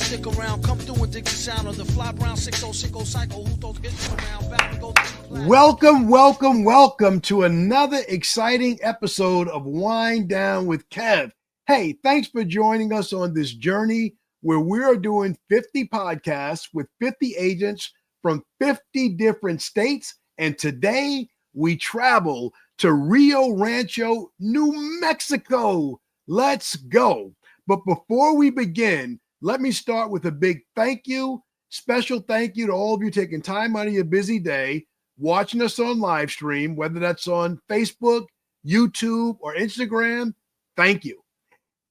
stick around, come through and dig the sound of the fly brown 6060 cycle. Who throws hits around? Back to go to the welcome to another exciting episode of Wine Down with Kev. Hey, thanks for joining us on this journey where we are doing 50 podcasts with 50 agents from 50 different states. And today we travel to Rio Rancho, New Mexico. Let's go. But before we begin, let me start with a big thank you, special thank you to all of you taking time out of your busy day, watching us on live stream, whether that's on Facebook, YouTube, or Instagram. Thank you.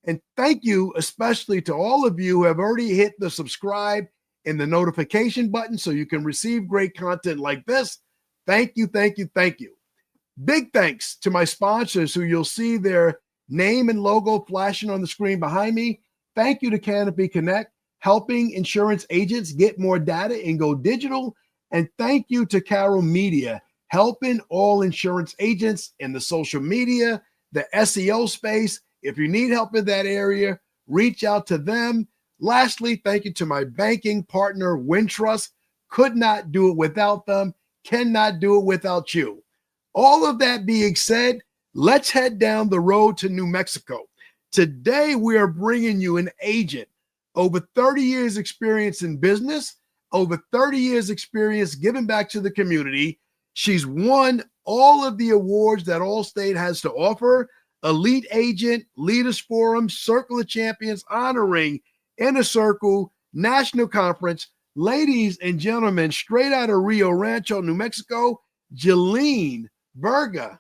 And thank you especially to all of you who have already hit the subscribe and the notification button so you can receive great content like this. Thank you, thank you, thank you. Big thanks to my sponsors who you'll see their name and logo flashing on the screen behind me. Thank you to Canopy Connect, helping insurance agents get more data and go digital. And thank you to Carol Media, helping all insurance agents in the social media, the SEO space. If you need help in that area, reach out to them. Lastly, thank you to my banking partner, Wintrust. Could not do it without them, cannot do it without you. All of that being said, let's head down the road to New Mexico. Today, we are bringing you an agent, over 30 years experience in business, over 30 years experience giving back to the community. She's won all of the awards that Allstate has to offer: Elite Agent, Leaders Forum, Circle of Champions, Honor Ring, Inner Circle, National Conference. Ladies and gentlemen, straight out of Rio Rancho, New Mexico, Jalene Berger.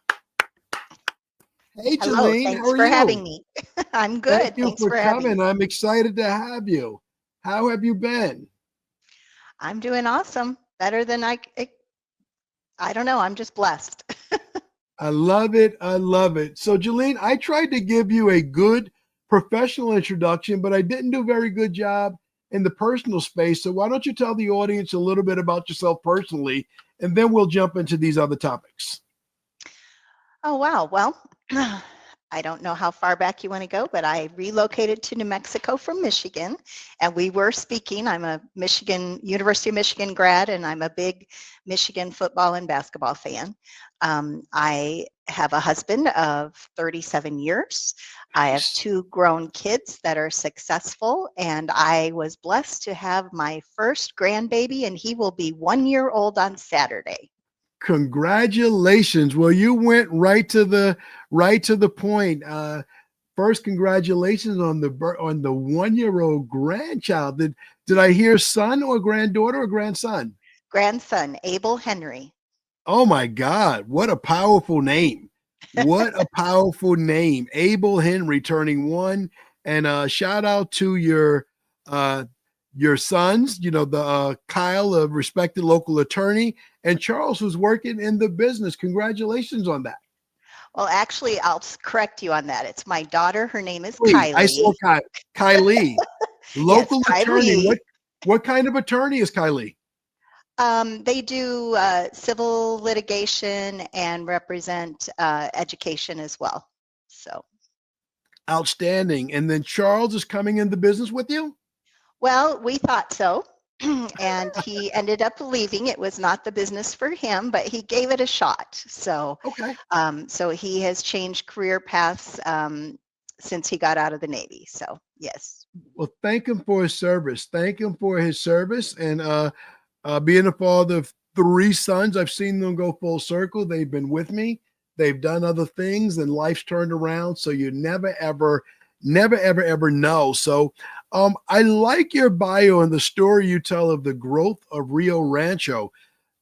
Hey, Hello, Jalene, thanks how are for you? having me. I'm good. Thank you Thanks for for having coming. me. I'm excited to have you. How have you been? I'm doing awesome. Better than I don't know. I'm just blessed. I love it. I love it. So, Jalene, I tried to give you a good professional introduction, but I didn't do a very good job in the personal space. So why don't you tell the audience a little bit about yourself personally, and then we'll jump into these other topics. Oh, wow. Well, I don't know how far back you want to go, but I relocated to New Mexico from Michigan, and we were speaking. I'm a University of Michigan grad, and I'm a big Michigan football and basketball fan. I have a husband of 37 years. I have 2 grown kids that are successful, and I was blessed to have my first grandbaby, and he will be 1 year old on Saturday. Congratulations. Well, you went right to the point. First, congratulations on the 1-year-old grandchild. Did I hear son or granddaughter or grandson? Grandson, Abel Henry. Oh my God, what a powerful name. What a powerful name. Abel Henry turning 1. And shout out to your sons, the Kyle, a respected local attorney, and Charles, who's working in the business. Congratulations on that. Well, actually, I'll correct you on that. It's my daughter. Her name is Wait, I saw Kylie. Kylie, local Yes, attorney. Kylie. What kind of attorney is Kylie? They do civil litigation and represent education as well. So, Outstanding. And then Charles is coming in the business with you? well, we thought so. And he ended up leaving. It was not the business for him, but he gave it a shot. So, Okay. So he has changed career paths since he got out of the Navy. So, yes. Well, thank him for his service. Thank him for his service. And being a father of 3 sons, I've seen them go full circle. They've been with me. They've done other things, and life's turned around. So you never, ever know. So I like your bio and the story you tell of the growth of Rio Rancho.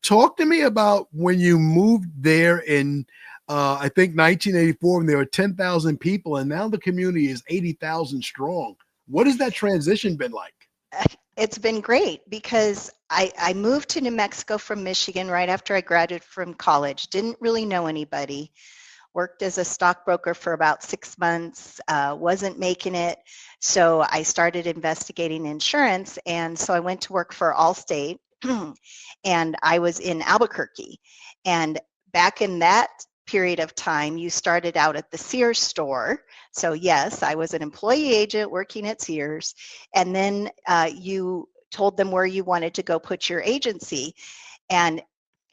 Talk to me about when you moved there in, I think, 1984, when there were 10,000 people, and now the community is 80,000 strong. What has that transition been like? It's been great because I moved to New Mexico from Michigan right after I graduated from college. Didn't really know anybody. Worked as a stockbroker for about 6 months, wasn't making it. So I started investigating insurance. And so I went to work for Allstate and I was in Albuquerque. And back in that period of time, you started out at the Sears store. So yes, I was an employee agent working at Sears. And then you told them where you wanted to go put your agency. And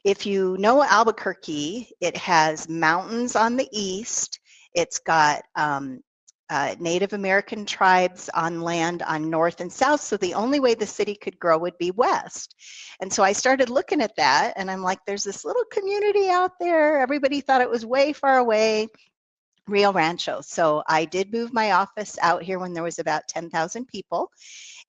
if you know Albuquerque, it has mountains on the east. It's got Native American tribes on land on north and south. So the only way the city could grow would be west. And so I started looking at that and I'm like, there's this little community out there. Everybody thought it was way far away, Rio Rancho. So I did move my office out here when there was about 10,000 people.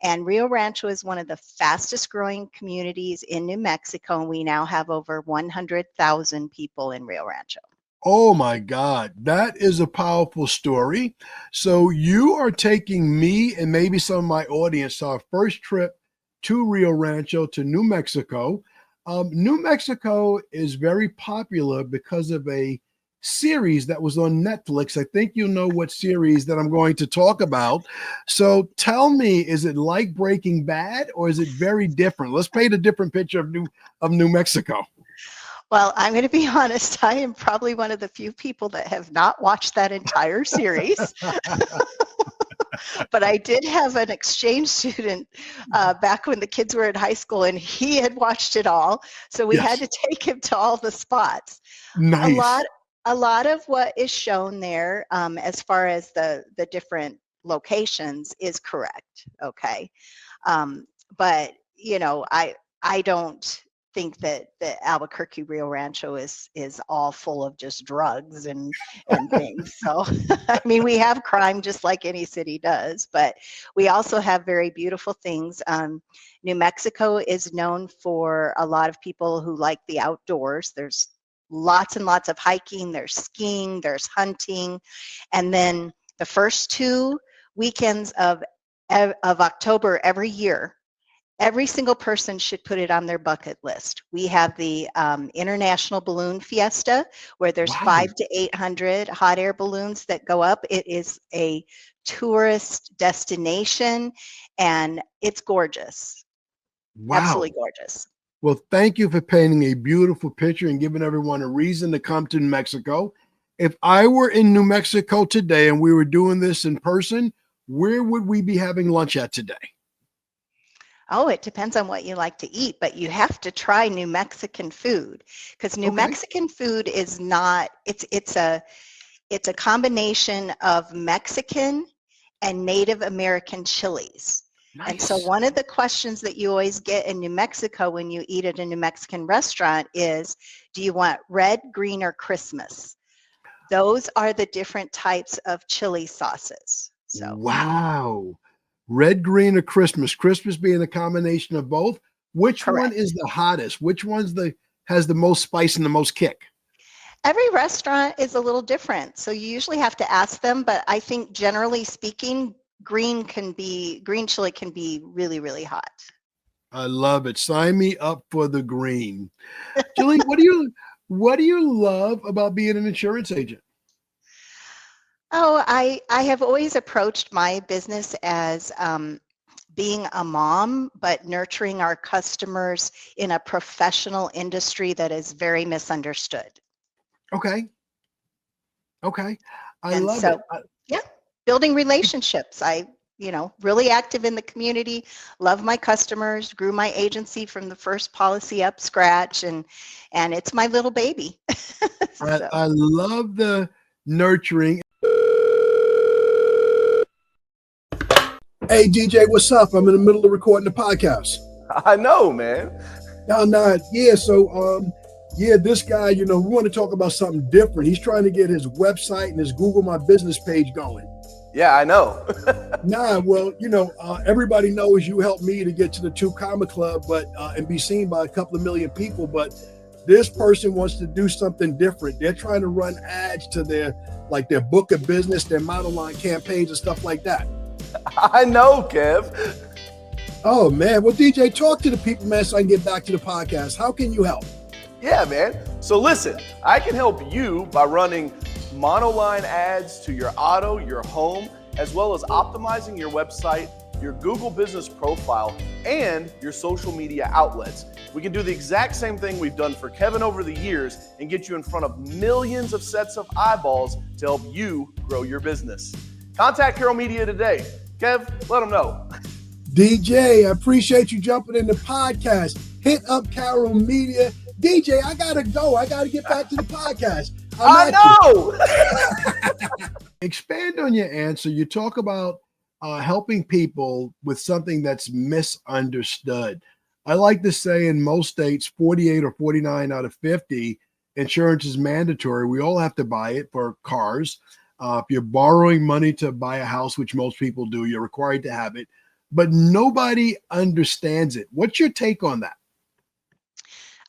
And Rio Rancho is one of the fastest growing communities in New Mexico. And we now have over 100,000 people in Rio Rancho. Oh my God, that is a powerful story. So you are taking me and maybe some of my audience to our first trip to Rio Rancho to New Mexico. New Mexico is very popular because of a series that was on Netflix. I think you know what series that I'm going to talk about. So tell me, is it like Breaking Bad or is it very different? Let's paint a different picture of New Mexico. Well, I'm going to be honest. I am probably one of the few people that have not watched that entire series. But I did have an exchange student back when the kids were in high school, and he had watched it all. So we had to take him to all the spots. Nice. A lot of what is shown there, as far as the different locations, is correct. Okay, but you know, I don't think that the Albuquerque Rio Rancho is all full of just drugs and things. So I mean, we have crime just like any city does, but we also have very beautiful things. New Mexico is known for a lot of people who like the outdoors. There's lots and lots of hiking, there's skiing, there's hunting, and then the first 2 weekends of October every year, every single person should put it on their bucket list. We have the International Balloon Fiesta, where there's 500 to 800 hot air balloons that go up. It is a tourist destination, and it's gorgeous. Wow. Absolutely gorgeous. Well, thank you for painting a beautiful picture and giving everyone a reason to come to New Mexico. If I were in New Mexico today and we were doing this in person, where would we be having lunch at today? Oh, it depends on what you like to eat, but you have to try New Mexican food, because New Mexican food is not, it's a combination of Mexican and Native American chilies. Nice. And so one of the questions that you always get in New Mexico when you eat at a New Mexican restaurant is, do you want red, green, or Christmas? Those are the different types of chili sauces. So wow. Red, green, or Christmas? Christmas being a combination of both. Which Correct. one is the hottest? Which one's has the most spice and the most kick? Every restaurant is a little different, so you usually have to ask them. But I think generally speaking, green chili can be really, really hot. I love it. Sign me up for the green. Jalene, what do you love about being an insurance agent? Oh, I have always approached my business as being a mom, but nurturing our customers in a professional industry that is very misunderstood. Okay. I love it. Yeah, building relationships. Really active in the community, love my customers, grew my agency from the first policy up scratch, and it's my little baby. So. I love the nurturing. Hey, DJ, what's up? I'm in the middle of recording the podcast. I know, man. Yeah. So, this guy, we want to talk about something different. He's trying to get his website and his Google My Business page going. Yeah, I know. Everybody knows you helped me to get to the 2 Comma Club, and be seen by a couple of million people. But this person wants to do something different. They're trying to run ads to their book of business, their model line campaigns and stuff like that. I know, Kev. Oh, man. Well, DJ, talk to the people, man, so I can get back to the podcast. How can you help? Yeah, man. So listen, I can help you by running monoline ads to your auto, your home, as well as optimizing your website your Google business profile, and your social media outlets. We can do the exact same thing we've done for Kevin over the years and get you in front of millions of sets of eyeballs to help you grow your business. Contact Carroll Media today. Kev, let them know. DJ, I appreciate you jumping in the podcast. Hit up Carroll Media. DJ, I gotta go. I gotta get back to the podcast. I know. Expand on your answer. You talk about helping people with something that's misunderstood. I like to say in most states, 48 or 49 out of 50, insurance is mandatory. We all have to buy it for cars. If you're borrowing money to buy a house, which most people do, you're required to have it. But nobody understands it. What's your take on that?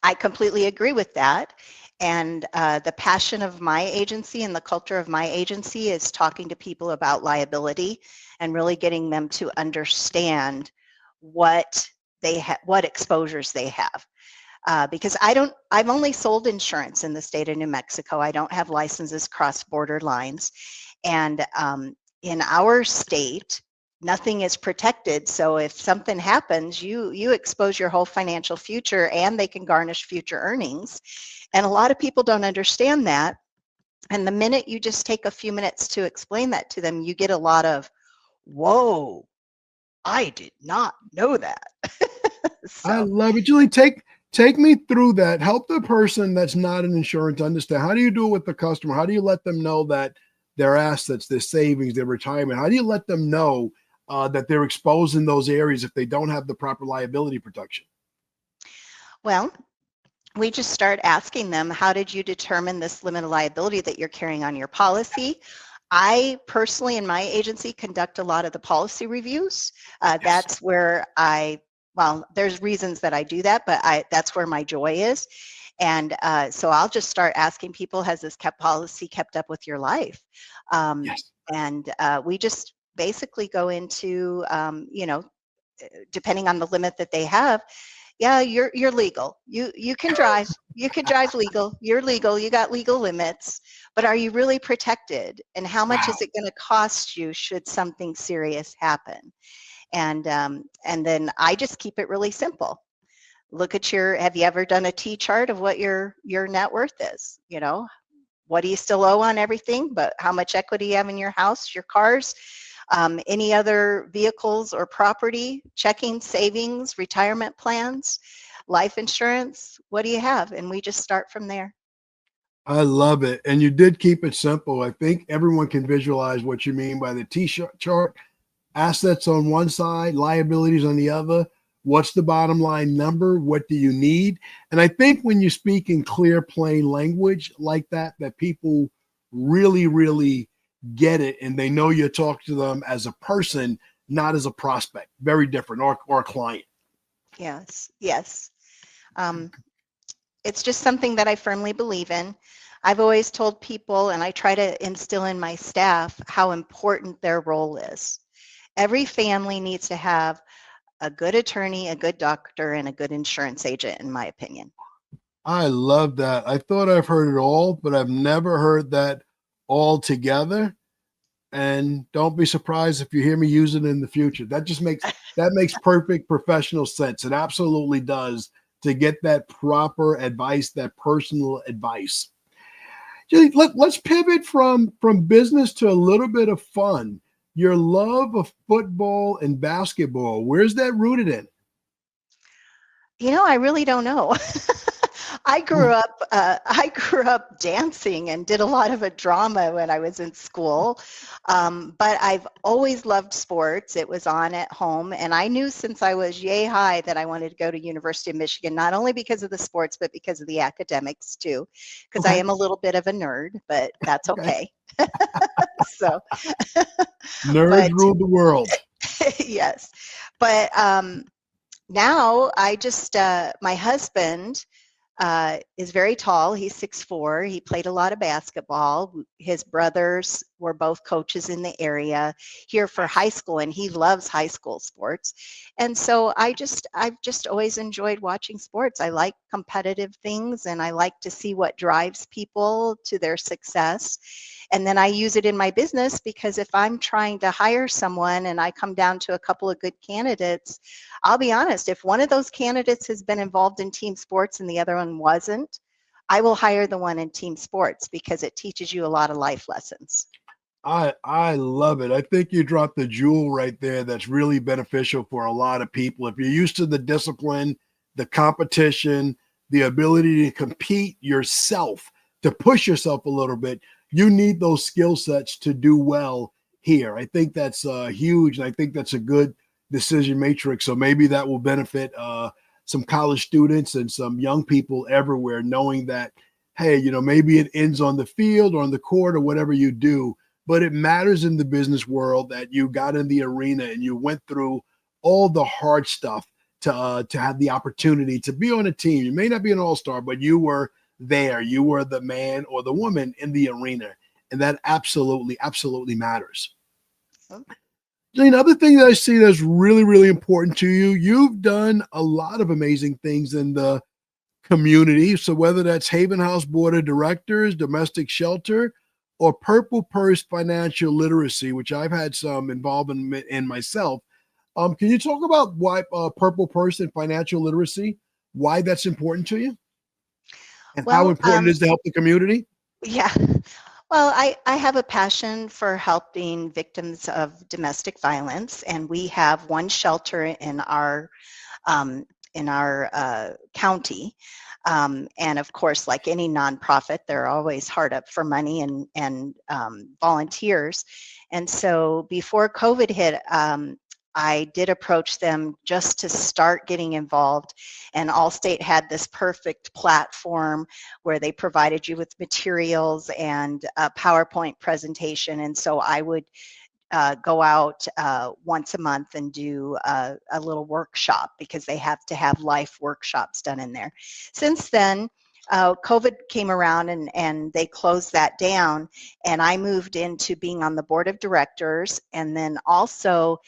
I completely agree with that. And the passion of my agency and the culture of my agency is talking to people about liability and really getting them to understand what they have, what exposures they have. Because I've only sold insurance in the state of New Mexico. I don't have licenses cross border lines. And in our state, nothing is protected. So if something happens, you expose your whole financial future, and they can garnish future earnings. And a lot of people don't understand that. And the minute you just take a few minutes to explain that to them, you get a lot of, whoa, I did not know that. So. I love it. Julie, take me through that. Help the person that's not in insurance understand. How do you do it with the customer? How do you let them know that their assets, their savings, their retirement, how do you let them know that they're exposed in those areas if they don't have the proper liability protection? Well, we just start asking them, how did you determine this limited liability that you're carrying on your policy? I personally, in my agency, conduct a lot of the policy reviews. Yes. That's where there's reasons that I do that, but that's where my joy is. And so I'll just start asking people, has this policy kept up with your life? Yes. And we just basically go into, depending on the limit that they have, yeah, you're legal. You can drive. You could drive legal. You're legal. You got legal limits. But are you really protected? And how much is it going to cost you should something serious happen? And then I just keep it really simple. Look at have you ever done a T-chart of what your net worth is? You know, what do you still owe on everything? But how much equity you have in your house, your cars? Any other vehicles or property, checking, savings, retirement plans, life insurance, what do you have? And we just start from there. I love it. And you did keep it simple. I think everyone can visualize what you mean by the T-chart. Assets on one side, liabilities on the other. What's the bottom line number? What do you need? And I think when you speak in clear, plain language like that people really, really get it, and they know you're talking to them as a person, not as a prospect. Very different, or a client. Yes. It's just something that I firmly believe in. I've always told people, and I try to instill in my staff, how important their role is. Every family needs to have a good attorney, a good doctor, and a good insurance agent, in my opinion. I love that. I thought I've heard it all, but I've never heard that all together. And don't be surprised if you hear me use it in the future. That makes perfect professional sense. It absolutely does, to get that proper advice, that personal advice. Let's pivot from business to a little bit of fun. Your love of football and basketball, where's that rooted in? I really don't know. I grew up dancing and did a lot of a drama when I was in school, but I've always loved sports. It was on at home, and I knew since I was yay high that I wanted to go to University of Michigan, not only because of the sports, but because of the academics too, because I am a little bit of a nerd, but that's okay. So nerds rule the world. Yes, but now I just my husband is very tall. He's 6'4". He played a lot of basketball. His brothers we're both coaches in the area here for high school, and he loves high school sports. And so I've just always enjoyed watching sports. I like competitive things, and I like to see what drives people to their success. And then I use it in my business, because if I'm trying to hire someone and I come down to a couple of good candidates, I'll be honest, if one of those candidates has been involved in team sports and the other one wasn't, I will hire the one in team sports, because it teaches you a lot of life lessons. I love it. I think you dropped the jewel right there that's really beneficial for a lot of people. If you're used to the discipline, the competition, the ability to compete yourself, to push yourself a little bit, you need those skill sets to do well here. I think that's huge, and I think that's a good decision matrix. So maybe that will benefit some college students and some young people everywhere, knowing that, hey, maybe it ends on the field or on the court or whatever you do, but it matters in the business world that you got in the arena and you went through all the hard stuff to have the opportunity to be on a team. You may not be an all-star, but you were there. You were the man or the woman in the arena, and that absolutely, absolutely matters. Another thing that I see that's really, really important to you, you've done a lot of amazing things in the community. So whether that's Haven House Board of Directors, Domestic Shelter, or Purple Purse Financial Literacy, which I've had some involvement in myself. Can you talk about why Purple Purse and financial literacy, why that's important to you, and how important it is to help the community? Yeah. Well, I have a passion for helping victims of domestic violence, and we have one shelter in our county. And of course, like any nonprofit, they're always hard up for money and volunteers. And so before COVID hit, I did approach them just to start getting involved. And Allstate had this perfect platform where they provided you with materials and a PowerPoint presentation. And so I would go out once a month and do a little workshop, because they have to have life workshops done in there. Since then, COVID came around and they closed that down, and I moved into being on the board of directors. And then also,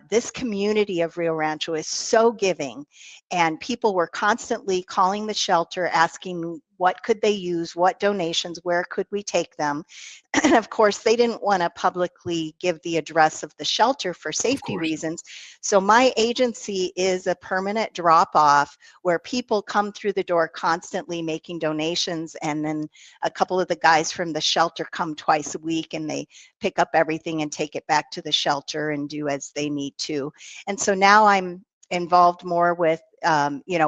this community of Rio Rancho is so giving, and people were constantly calling the shelter asking what could they use, what donations, where could we take them. And of course, they didn't want to publicly give the address of the shelter for safety reasons. So my agency is a permanent drop-off where people come through the door constantly making donations, and then a couple of the guys from the shelter come twice a week, and they pick up everything and take it back to the shelter and do as they need to. And so now I'm involved more with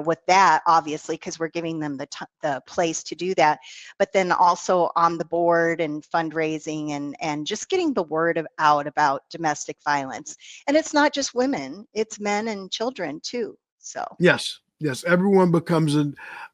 with that, obviously, because we're giving them the place to do that, but then also on the board and fundraising and just getting the word out about domestic violence. And it's not just women, it's men and children too. So yes, everyone becomes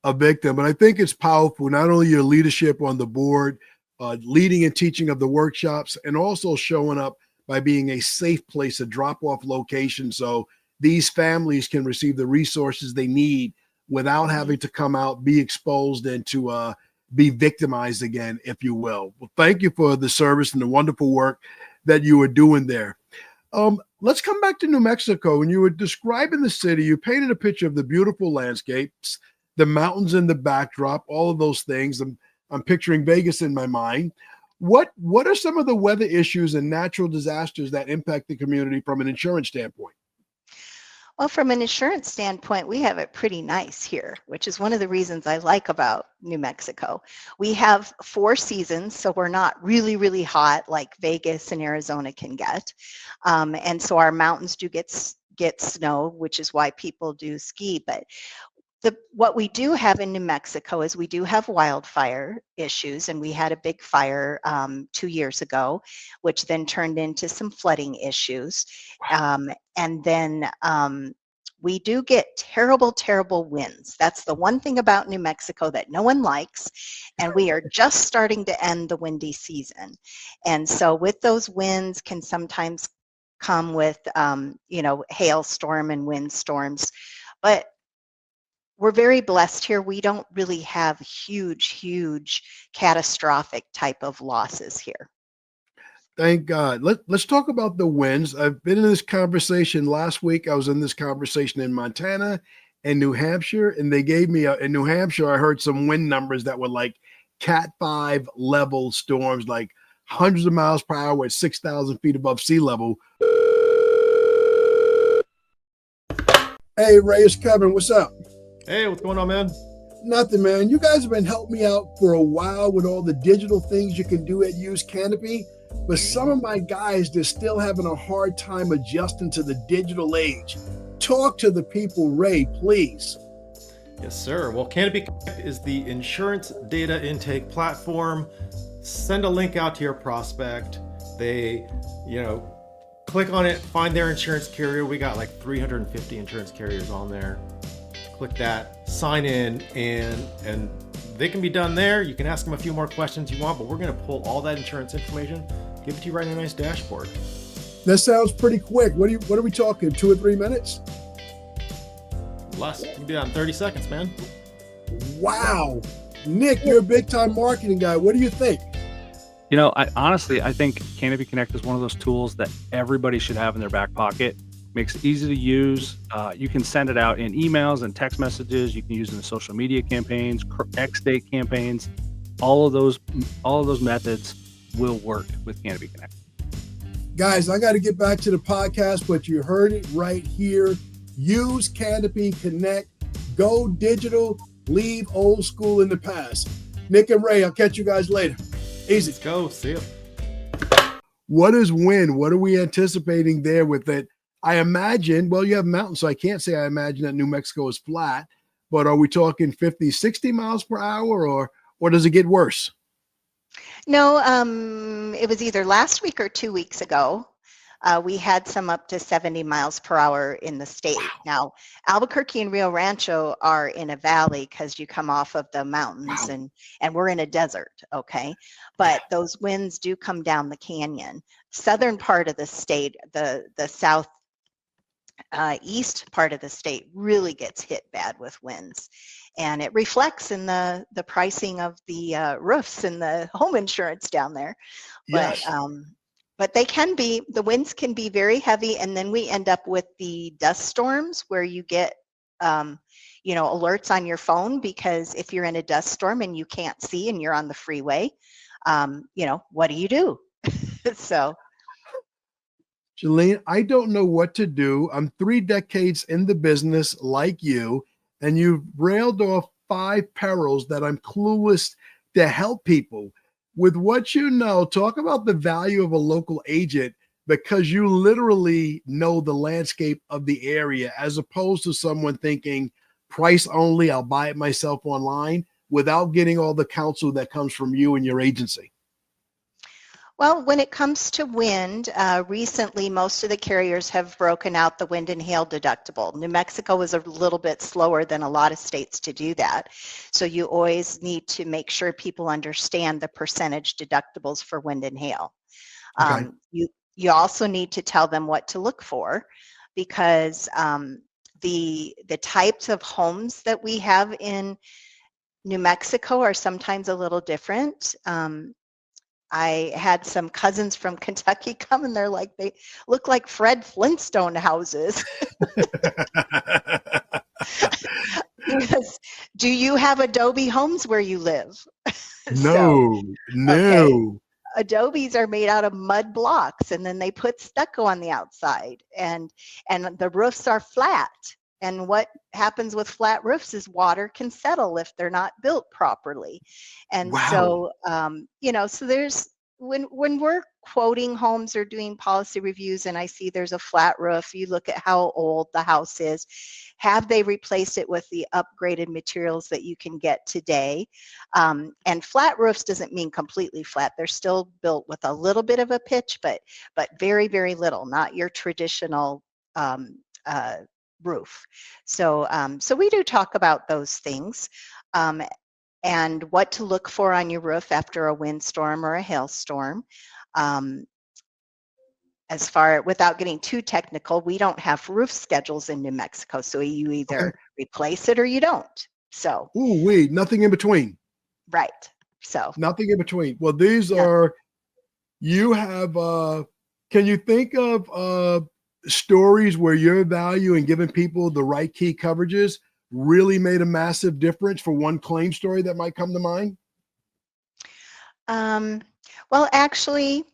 a victim, but I think it's powerful, not only your leadership on the board, leading and teaching of the workshops, and also showing up by being a safe place, a drop-off location, so these families can receive the resources they need without having to come out, be exposed, and to be victimized again, if you will. Well, thank you for the service and the wonderful work that you are doing there. Let's come back to New Mexico. When you were describing the city, you painted a picture of the beautiful landscapes, the mountains in the backdrop, all of those things. I'm picturing Vegas in my mind. What are some of the weather issues and natural disasters that impact the community from an insurance standpoint? Well, from an insurance standpoint, we have it pretty nice here, which is one of the reasons I like about New Mexico. We have 4 seasons, so we're not really, really hot like Vegas and Arizona can get. And so our mountains do get snow, which is why people do ski. But what we do have in New Mexico is we do have wildfire issues, and we had a big fire 2 years ago, which then turned into some flooding issues. And then we do get terrible, terrible winds. That's the one thing about New Mexico that no one likes, and we are just starting to end the windy season. And so with those winds can sometimes come with, hailstorm and windstorms. But we're very blessed here. We don't really have huge catastrophic type of losses here. Thank God. Let's talk about the winds. I've been in this conversation last week. I was in this conversation in Montana and New Hampshire, and they gave me in New Hampshire, I heard some wind numbers that were like Cat 5 level storms, like hundreds of miles per hour at 6,000 feet above sea level. Hey, Ray, it's Kevin. What's up? Hey, what's going on, man? Nothing, man. You guys have been helping me out for a while with all the digital things you can do at Use Canopy, but some of my guys, they're still having a hard time adjusting to the digital age. Talk to the people, Ray, please. Yes, sir. Well, Canopy Connect is the insurance data intake platform. Send a link out to your prospect. They, click on it, find their insurance carrier. We got like 350 insurance carriers on there. Click that, sign in, and they can be done there. You can ask them a few more questions you want, but we're going to pull all that insurance information, give it to you right in a nice dashboard. That sounds pretty quick. What are we talking? 2 or 3 minutes? Less. You can do that in 30 seconds, man. Wow. Nick, you're a big time marketing guy. What do you think? I think Canopy Connect is one of those tools that everybody should have in their back pocket. Makes it easy to use. You can send it out in emails and text messages. You can use it in social media campaigns, X-Date campaigns. All of those methods will work with Canopy Connect. Guys, I got to get back to the podcast, but you heard it right here. Use Canopy Connect. Go digital. Leave old school in the past. Nick and Ray, I'll catch you guys later. Easy. Let's go. See ya. What is wind? What are we anticipating there with it? I imagine, well, you have mountains, so I can't say I imagine that New Mexico is flat, but are we talking 50, 60 miles per hour or does it get worse? No, it was either last week or 2 weeks ago. We had some up to 70 miles per hour in the state. Wow. Now, Albuquerque and Rio Rancho are in a valley because you come off of the mountains. Wow. and we're in a desert, okay? But those winds do come down the canyon. Southern part of the state, the south east part of the state really gets hit bad with winds, and it reflects in the pricing of the roofs and the home insurance down there. Yes. But the winds can be very heavy, and then we end up with the dust storms where you get alerts on your phone, because if you're in a dust storm and you can't see and you're on the freeway, what do you do? So Jalene, I don't know what to do. I'm 3 decades in the business like you, and you've railed off 5 perils that I'm clueless to help people. With what you know, talk about the value of a local agent, because you literally know the landscape of the area, as opposed to someone thinking price only, I'll buy it myself online, without getting all the counsel that comes from you and your agency. Well, when it comes to wind, recently most of the carriers have broken out the wind and hail deductible. New Mexico was a little bit slower than a lot of states to do that. So you always need to make sure people understand the percentage deductibles for wind and hail. Okay. You also need to tell them what to look for, because the types of homes that we have in New Mexico are sometimes a little different. I had some cousins from Kentucky come, and they look like Fred Flintstone houses. Because, do you have adobe homes where you live? No. Okay. Adobes are made out of mud blocks, and then they put stucco on the outside, and the roofs are flat. And what happens with flat roofs is water can settle if they're not built properly. And Wow. so there's, when we're quoting homes or doing policy reviews and I see there's a flat roof, you look at how old the house is. Have they replaced it with the upgraded materials that you can get today? And flat roofs doesn't mean completely flat. They're still built with a little bit of a pitch, but very, very little, not your traditional roof. So we do talk about those things, and what to look for on your roof after a windstorm or a hailstorm. Without getting too technical, we don't have roof schedules in New Mexico, so you either replace it or you don't. So Nothing in between. Right. So Nothing in between. Well, these are You have, can you think of stories where your value in giving people the right key coverages really made a massive difference for one claim story that might come to mind? Well, actually,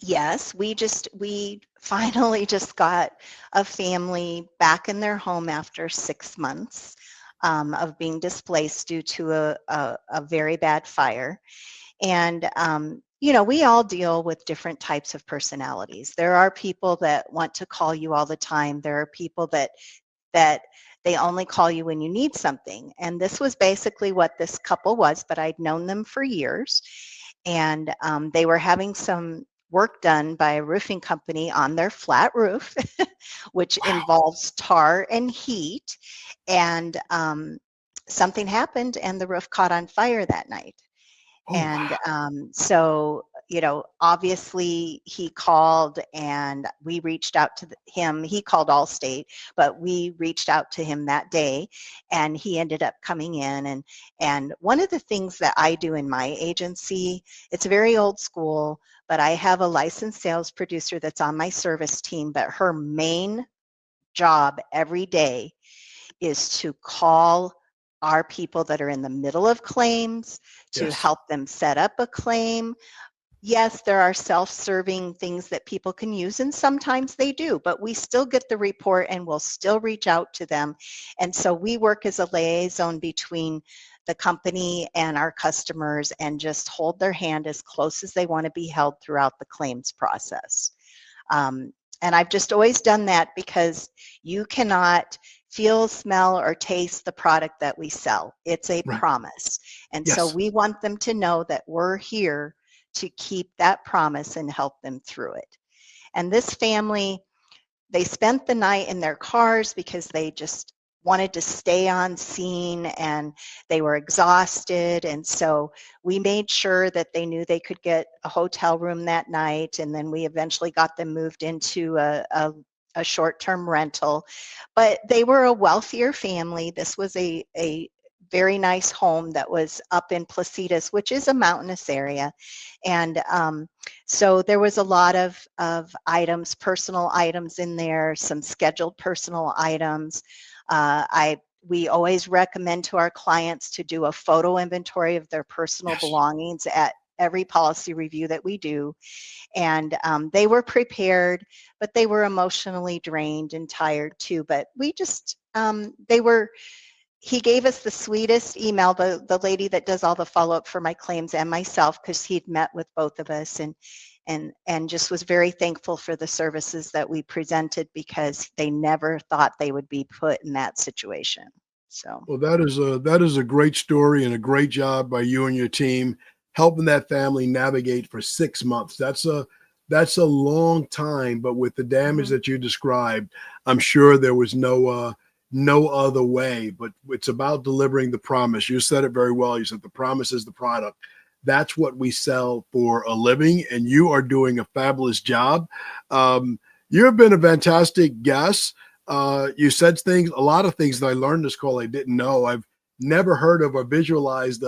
yes, we finally just got a family back in their home after 6 months of being displaced due to a very bad fire. And, we all deal with different types of personalities. There are people that want to call you all the time. There are people that they only call you when you need something. And this was basically what this couple was, but I'd known them for years. And they were having some work done by a roofing company on their flat roof, which involves tar and heat. And something happened and the roof caught on fire that night. Oh, And wow. so, obviously he called and we reached out to him. He called Allstate, but we reached out to him that day and he ended up coming in. And one of the things that I do in my agency, it's very old school, but I have a licensed sales producer that's on my service team, but her main job every day is to call our people that are in the middle of claims to Yes. help them set up a claim. Yes, there are self-serving things that people can use, and sometimes they do, but we still get the report and we'll still reach out to them. And so we work as a liaison between the company and our customers and just hold their hand as close as they want to be held throughout the claims process. And I've just always done that because you cannot feel, smell, or taste the product that we sell. It's a Right. promise. And so Yes. we want them to know that we're here to keep that promise and help them through it. And this family, they spent the night in their cars because they just wanted to stay on scene and they were exhausted. And so we made sure that they knew they could get a hotel room that night. And then we eventually got them moved into a short-term rental. But they were a wealthier family. This was a very nice home that was up in Placitas, which is a mountainous area. And so there was a lot of items, personal items in there, some scheduled personal items. We always recommend to our clients to do a photo inventory of their personal Yes. belongings at every policy review that we do. And they were prepared, but they were emotionally drained and tired too. But we just, he gave us the sweetest email, the lady that does all the follow-up for my claims and myself, because he'd met with both of us and just was very thankful for the services that we presented because they never thought they would be put in that situation. So. Well, that is a great story and a great job by you and your team helping that family navigate for 6 months. That's a long time, but with the damage that you described, I'm sure there was no other way. But it's about delivering the promise. You said it very well. You said the promise is the product. That's what we sell for a living, and you are doing a fabulous job. You have been a fantastic guest. You said a lot of things that I learned this call I didn't know. I've never heard of or visualized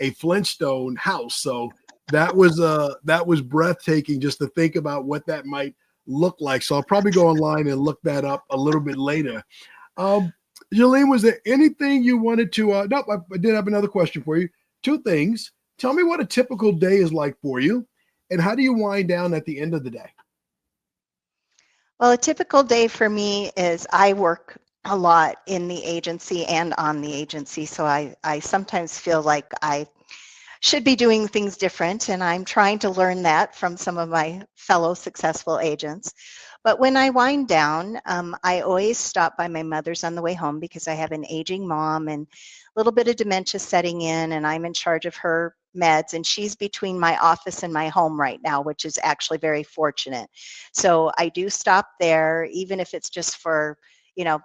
a Flintstone house. So that was breathtaking just to think about what that might look like. So I'll probably go online and look that up a little bit later. Jalene, was there anything you wanted to? Nope, I did have another question for you. Two things. Tell me what a typical day is like for you, and how do you wind down at the end of the day? Well, a typical day for me is I work a lot in the agency and on the agency, so I sometimes feel like I should be doing things different, and I'm trying to learn that from some of my fellow successful agents. But when I wind down, I always stop by my mother's on the way home because I have an aging mom and a little bit of dementia setting in, and I'm in charge of her meds, and she's between my office and my home right now, which is actually very fortunate. So I do stop there, even if it's just for, you know,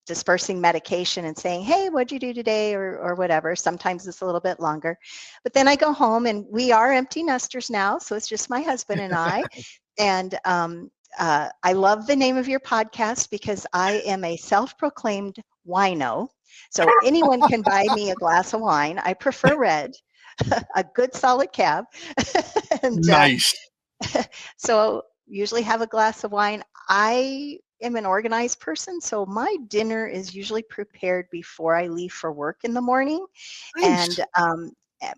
dispersing medication and saying, hey, what'd you do today, or whatever. Sometimes it's a little bit longer. But then I go home, and we are empty nesters now, so it's just my husband and I. And I love the name of your podcast because I am a self-proclaimed wino. So anyone can buy me a glass of wine. I prefer red, a good solid cab. And Nice. So usually have a glass of wine. I am an organized person, so my dinner is usually prepared before I leave for work in the morning. Nice. And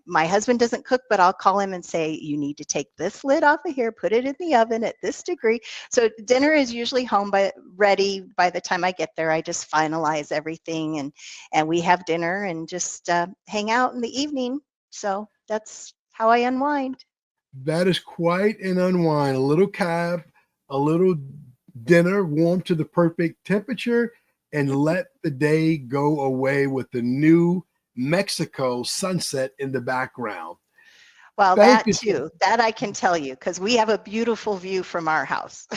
my husband doesn't cook, but I'll call him and say, you need to take this lid off of here, put it in the oven at this degree. So dinner is usually ready by the time I get there. I just finalize everything, and we have dinner and just hang out in the evening. So that's how I unwind. That is quite an unwind. A little cab, a little dinner warm to the perfect temperature, and let the day go away with the new Mexico sunset in the background. Well, Thank that you. too, that I can tell you, because we have a beautiful view from our house.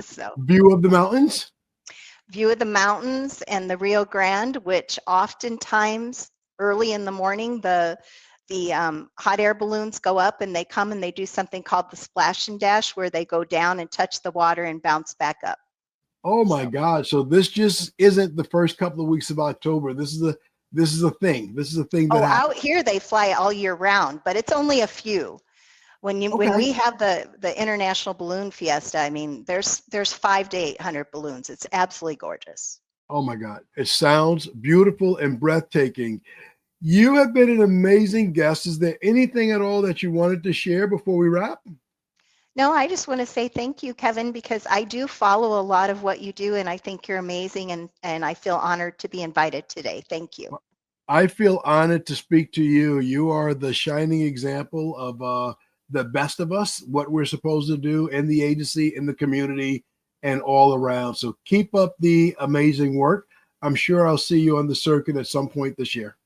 So View of the mountains. view of the mountains and the Rio Grande, which oftentimes early in the morning, the hot air balloons go up and they come and they do something called the splash and dash, where they go down and touch the water and bounce back up. Oh my God. So this just isn't the first couple of weeks of October. This is a thing. This is a thing that happens. Out here they fly all year round, but it's only a few. When we have the International Balloon Fiesta, I mean, there's 500 to 800 balloons. It's absolutely gorgeous. Oh my God. It sounds beautiful and breathtaking. You have been an amazing guest. Is there anything at all that you wanted to share before we wrap? No, I just want to say thank you, Kevin, because I do follow a lot of what you do, and I think you're amazing, and I feel honored to be invited today. Thank you. I feel honored to speak to you. You are the shining example of the best of us, what we're supposed to do in the agency, in the community, and all around. So keep up the amazing work. I'm sure I'll see you on the circuit at some point this year.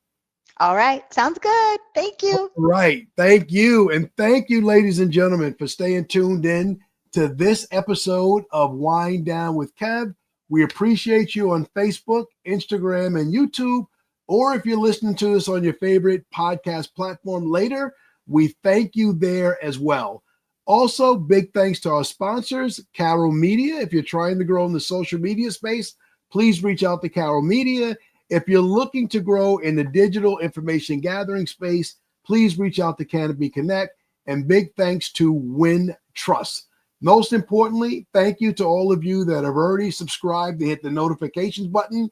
All right. Sounds good. Thank you. Right. Thank you. And thank you, ladies and gentlemen, for staying tuned in to this episode of Wine Down with Kev. We appreciate you on Facebook, Instagram, and YouTube. Or if you're listening to us on your favorite podcast platform later, we thank you there as well. Also, big thanks to our sponsors, Carol Media. If you're trying to grow in the social media space, please reach out to Carol Media. If you're looking to grow in the digital information gathering space, please reach out to Canopy Connect. And big thanks to Win Trust. Most importantly, thank you to all of you that have already subscribed and hit the notifications button.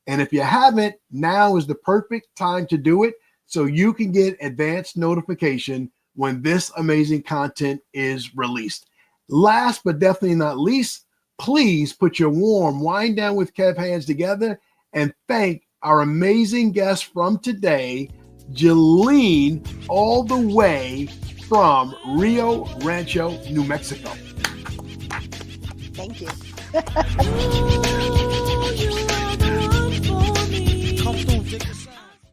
And if you haven't, now is the perfect time to do it so you can get advanced notification when this amazing content is released. Last but definitely not least, please put your warm Wine Down with Kev hands together and thank our amazing guest from today, Jalene, all the way from Rio Rancho, New Mexico. Thank you.